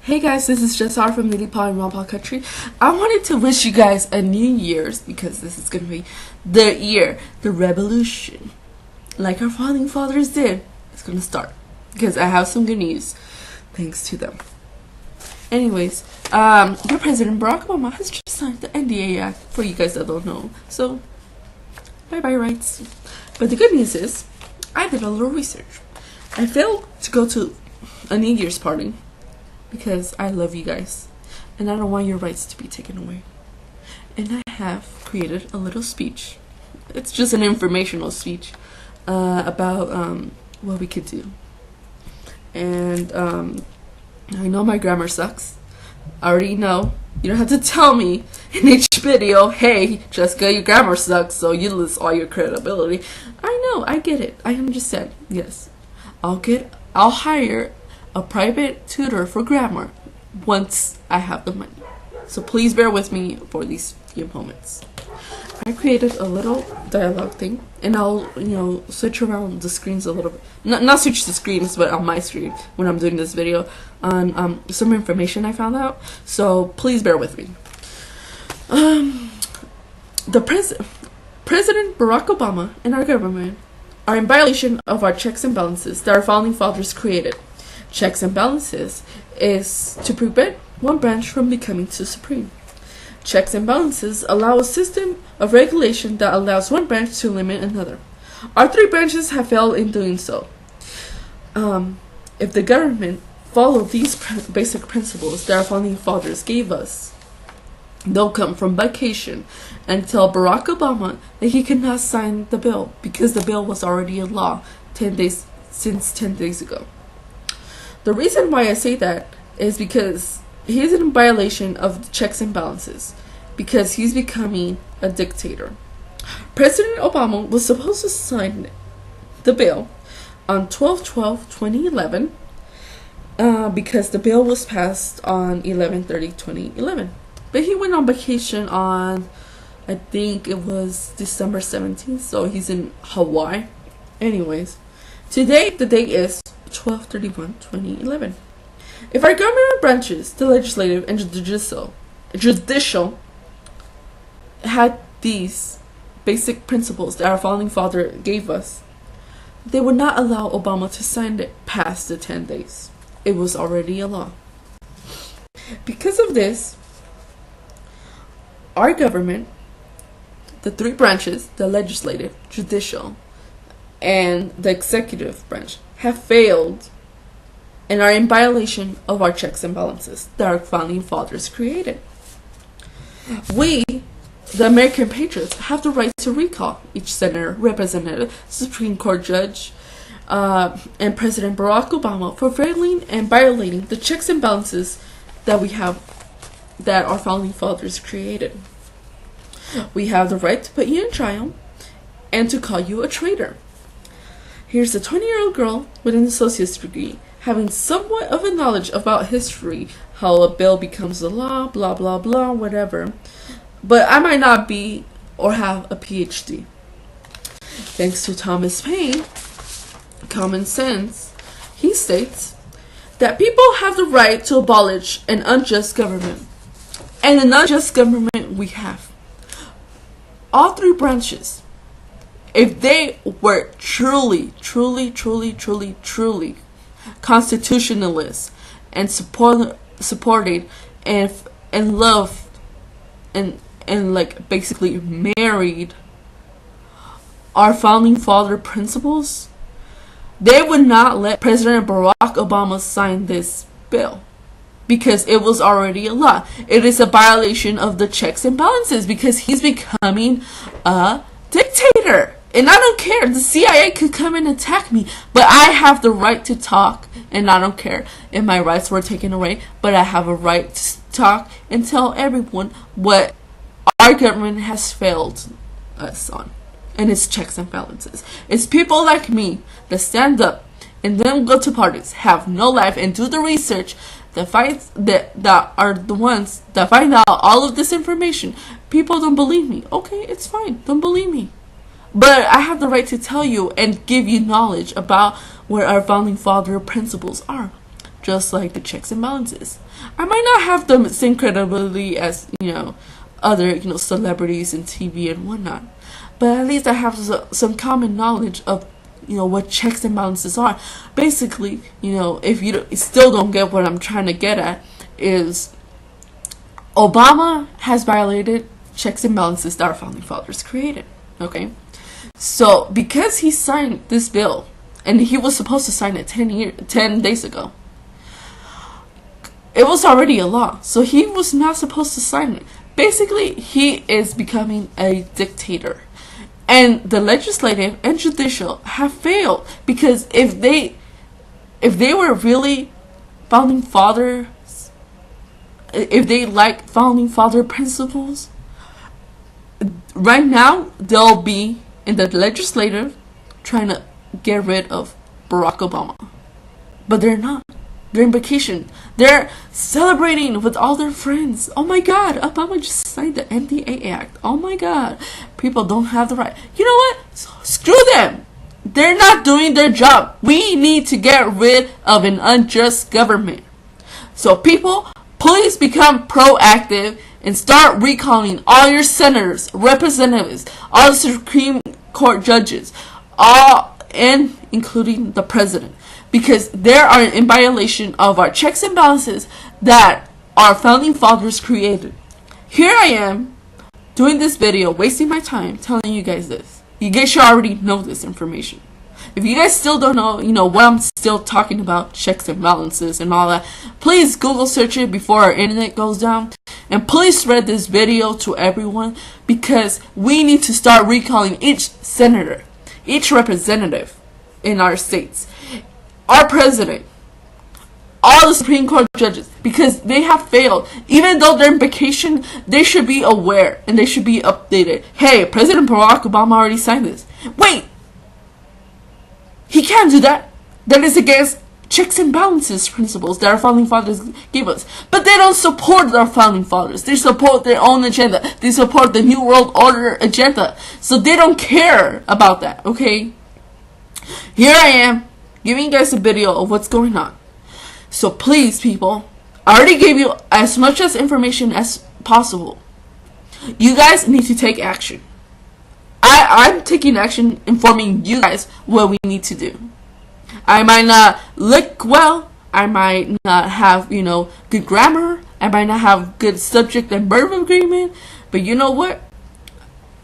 Hey guys, this is Jessar from Lady Paw and Ron Country. I wanted to wish you guys a New Year's because this is going to be the year, the revolution. Like our founding fathers did, it's going to start. Because I have some good news, thanks to them. Anyways, your President Barack Obama has just signed the NDA Act, for you guys that don't know. So, bye-bye rights. But the good news is, I did a little research. I failed to go to a New Year's party because I love you guys and I don't want your rights to be taken away. And I have created a little speech. It's just an informational speech about what we could do. And I know my grammar sucks. I already know. You don't have to tell me in each video, hey, Jessica, your grammar sucks, so you lose all your credibility. I know, I get it. I understand. Yes. I'll hire a private tutor for grammar once I have the money. So please bear with me for these few moments. I created a little dialogue thing, and I'll, switch around the screens a little bit. Not switch the screens, but on my screen when I'm doing this video on some information I found out. So please bear with me. President Barack Obama and our government are in violation of our checks and balances that our founding fathers created. Checks and balances is to prevent one branch from becoming too supreme. Checks and balances allow a system of regulation that allows one branch to limit another. Our three branches have failed in doing so. If the government followed these basic principles that our founding fathers gave us, they'll come from vacation and tell Barack Obama that he could not sign the bill because the bill was already a law 10 days ago. The reason why I say that is because he's in violation of the checks and balances because he's becoming a dictator. President Obama was supposed to sign the bill on 12/12/2011 because the bill was passed on 11/30/2011. But he went on vacation on, I think it was December 17th, so he's in Hawaii. Anyways, today the date is 12/31/2011. If our government branches, the legislative and judicial, had these basic principles that our founding father gave us, they would not allow Obama to sign it past the 10 days. It was already a law. Because of this, our government, the three branches, the legislative, judicial, and the executive branch, have failed and are in violation of our checks and balances that our founding fathers created. We, the American patriots, have the right to recall each senator, representative, Supreme Court judge, and President Barack Obama for failing and violating the checks and balances that we have, that our founding fathers created. We have the right to put you in trial and to call you a traitor. Here's a 20-year-old girl with an associate's degree having somewhat of a knowledge about history, how a bill becomes a law, blah, blah, blah, whatever. But I might not be or have a PhD. Thanks to Thomas Paine, Common Sense, he states that people have the right to abolish an unjust government. And an unjust government we have. All three branches, if they were truly constitutionalists and supported and loved and like basically married our founding father principles, they would not let President Barack Obama sign this bill because it was already a law. It is a violation of the checks and balances because he's becoming a dictator. And I don't care. The CIA could come and attack me. But I have the right to talk. And I don't care if my rights were taken away. But I have a right to talk and tell everyone what our government has failed us on. And it's checks and balances. It's people like me that stand up and then go to parties, have no life, and do the research that are the ones that find out all of this information. People don't believe me. Okay, it's fine. Don't believe me. But I have the right to tell you and give you knowledge about where our founding father principles are. just like the checks and balances. I might not have the same credibility as, other, celebrities in TV and whatnot, but at least I have some common knowledge of, what checks and balances are. Basically, if you still don't get what I'm trying to get at, is Obama has violated checks and balances that our founding fathers created. Okay, so because he signed this bill, and he was supposed to sign it 10 days ago, it was already a law, so he was not supposed to sign it. Basically, he is becoming a dictator, and the legislative and judicial have failed, because if they were really founding fathers, if they like founding father principles, right now they'll be in the legislative trying to get rid of Barack Obama, but they're not. They're in vacation. They're celebrating with all their friends. Oh my God, Obama just signed the NDA Act. Oh my God, people don't have the right. You know what? Screw them. They're not doing their job. We need to get rid of an unjust government. So people, please become proactive and start recalling all your senators, representatives, all the Supreme Court judges, and including the president, because they are in violation of our checks and balances that our founding fathers created. Here I am doing this video, wasting my time telling you guys this. You guys should already know this information. If you guys still don't know, what I'm still talking about, checks and balances and all that, please Google search it before our internet goes down. And please spread this video to everyone, because we need to start recalling each senator, each representative in our states, our president, all the Supreme Court judges, because they have failed. Even though they're on vacation, they should be aware and they should be updated. Hey, President Barack Obama already signed this. Wait! He can't do that. That is against checks and balances principles that our founding fathers gave us. But they don't support our founding fathers. They support their own agenda. They support the New World Order agenda. So they don't care about that, okay? Here I am, giving you guys a video of what's going on. So please, people, I already gave you as much as information as possible. You guys need to take action. I'm taking action, informing you guys what we need to do. I might not look well. I might not have, good grammar. I might not have good subject and verb agreement. But you know what?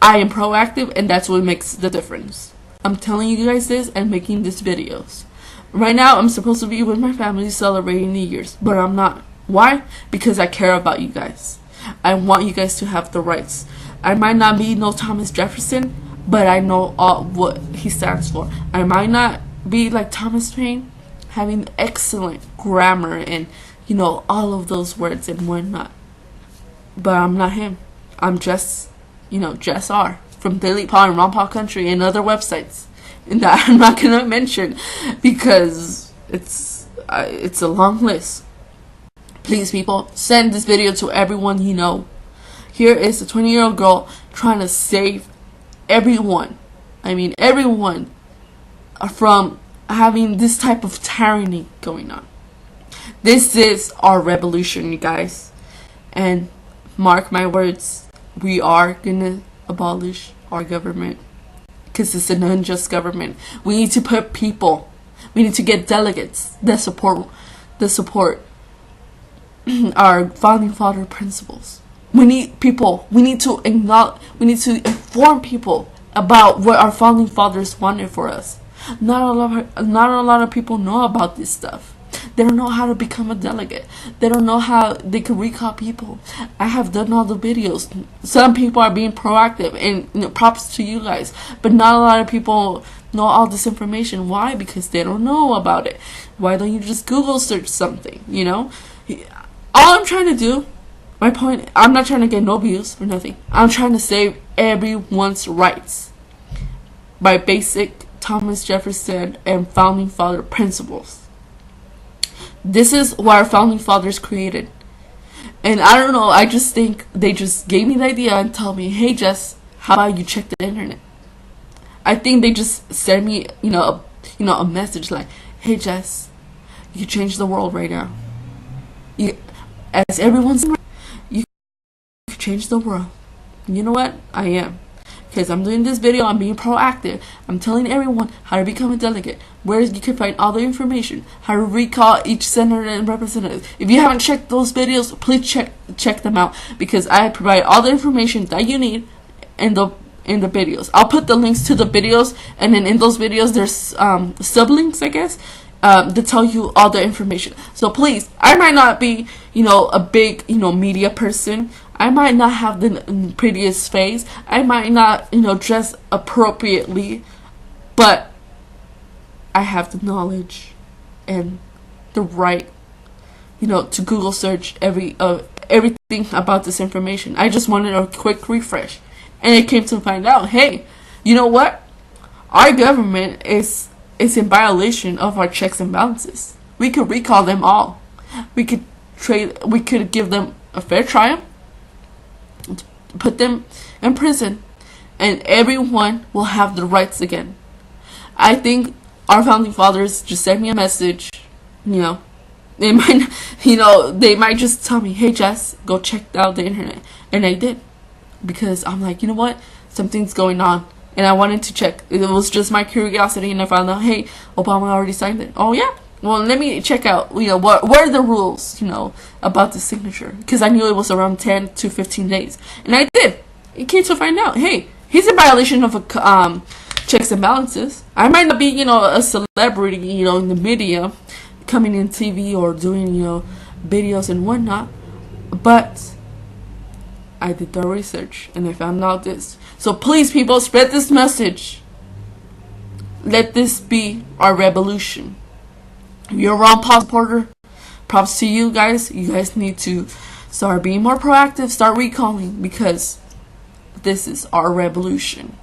I am proactive, and that's what makes the difference. I'm telling you guys this and making these videos. Right now, I'm supposed to be with my family celebrating New Year's, but I'm not. Why? Because I care about you guys. I want you guys to have the rights. I might not be no Thomas Jefferson, but I know all what he stands for. I might not be like Thomas Paine, having excellent grammar and, all of those words and whatnot. But I'm not him. I'm just, Jess R. from Daily Paul and Ron Paul Country and other websites. And that I'm not going to mention because it's a long list. Please, people, send this video to everyone you know. Here is a 20-year-old girl trying to save everyone. I mean, everyone from having this type of tyranny going on. This is our revolution, you guys. And mark my words, we are going to abolish our government. Because it's an unjust government. We need to put people. We need to get delegates that support our founding father principles. We need people. We need to acknowledge. We need to inform people about what our founding fathers wanted for us. Not a lot of people know about this stuff. They don't know how to become a delegate. They don't know how they can recall people. I have done all the videos. Some people are being proactive, and props to you guys. But not a lot of people know all this information. Why? Because they don't know about it. Why don't you just Google search something? All I'm trying to do, my point, I'm not trying to get no views or nothing. I'm trying to save everyone's rights by basic Thomas Jefferson and founding father principles. This is what our founding fathers created. And I don't know, I just think they just gave me the idea and told me, hey Jess, how about you check the internet? I think they just sent me, a message like, hey Jess, You can change the world right now. As everyone's, you can change the world. You know what? I am. Because I'm doing this video, I'm being proactive. I'm telling everyone how to become a delegate, where you can find all the information, how to recall each senator and representative. If you haven't checked those videos, please check them out, because I provide all the information that you need in the videos. I'll put the links to the videos, and then in those videos there's sublinks, I guess, to tell you all the information. So please, I might not be, a big, media person. I might not have the prettiest face. I might not, dress appropriately, but I have the knowledge and the right, to Google search everything about this information. I just wanted a quick refresh, and it came to find out, hey, you know what? Our government is in violation of our checks and balances. We could recall them all. We could give them a fair trial, put them in prison, and everyone will have the rights again. I think our founding fathers just sent me a message. They might just tell me, hey Jess, go check out the internet, and I did, because I'm like, you know what, something's going on, and I wanted to check. It was just my curiosity, and I found out, hey, Obama already signed it. Oh yeah, well, let me check out, what are the rules, about the signature, because I knew it was around 10 to 15 days, and I did. It came to find out, hey, he's in violation of checks and balances. I might not be, a celebrity, in the media, coming in TV or doing, videos and whatnot, but I did the research and I found out this. So please, people, spread this message. Let this be our revolution. If you're a Ron Paul supporter, props to you guys. You guys need to start being more proactive, start recalling, because this is our revolution.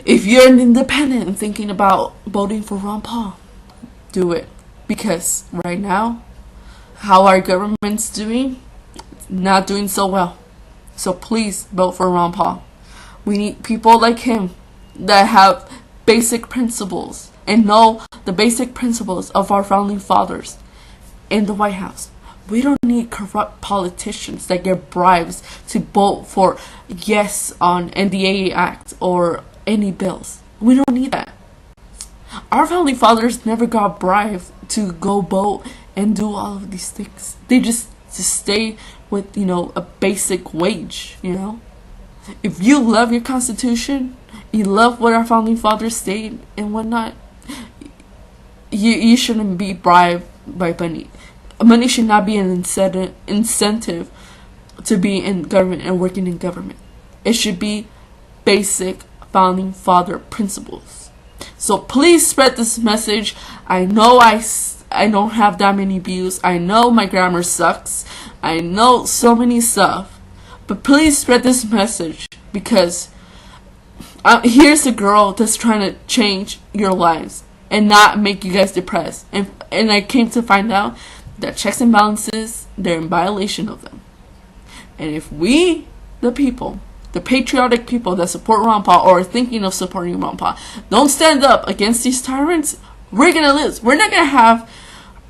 If you're an independent and thinking about voting for Ron Paul, do it. Because right now, how our government's doing, it's not doing so well. So please vote for Ron Paul. We need people like him that have basic principles and know the basic principles of our founding fathers in the White House. We don't need corrupt politicians that get bribes to vote for yes on NDAA Act or any bills. We don't need that. Our founding fathers never got bribed to go vote and do all of these things. They just stay with, a basic wage, If you love your Constitution, you love what our founding fathers stated and whatnot, you shouldn't be bribed by money. Money should not be an incentive to be in government and working in government. It should be basic founding father principles. So please spread this message. I know I don't have that many views. I know my grammar sucks. I know so many stuff. But please spread this message, because here's a girl that's trying to change your lives and not make you guys depressed. And I came to find out that checks and balances, they're in violation of them. And if we, the people, the patriotic people that support Ron Paul or are thinking of supporting Ron Paul, don't stand up against these tyrants, we're going to lose. We're not going to have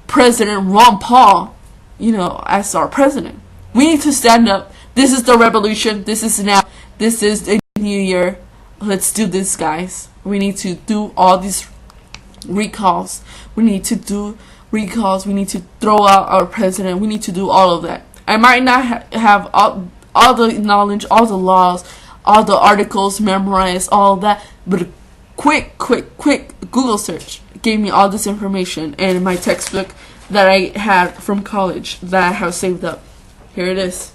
President Ron Paul, as our president. We need to stand up. This is the revolution. This is now. This is the new year. Let's do this, guys. We need to do all these recalls. We need to do recalls. We need to throw out our president. We need to do all of that. I might not have all the knowledge, all the laws, all the articles memorized, all that, but a quick Google search gave me all this information, and my textbook that I had from college that I have saved up. Here it is.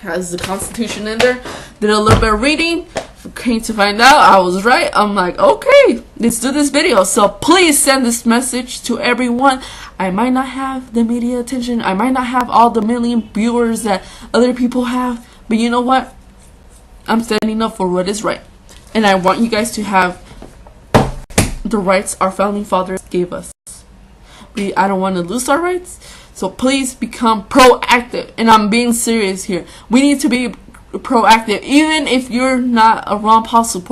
Has the Constitution in there. Did a little bit of reading. Came to find out I was right. I'm like, okay, let's do this video. So please send this message to everyone. I might not have the media attention. I might not have all the million viewers that other people have. But you know what? I'm standing up for what is right. And I want you guys to have the rights our founding fathers gave us. I don't want to lose our rights. So please become proactive. And I'm being serious here. We need to be proactive. Even if you're not a Ron Paul supporter,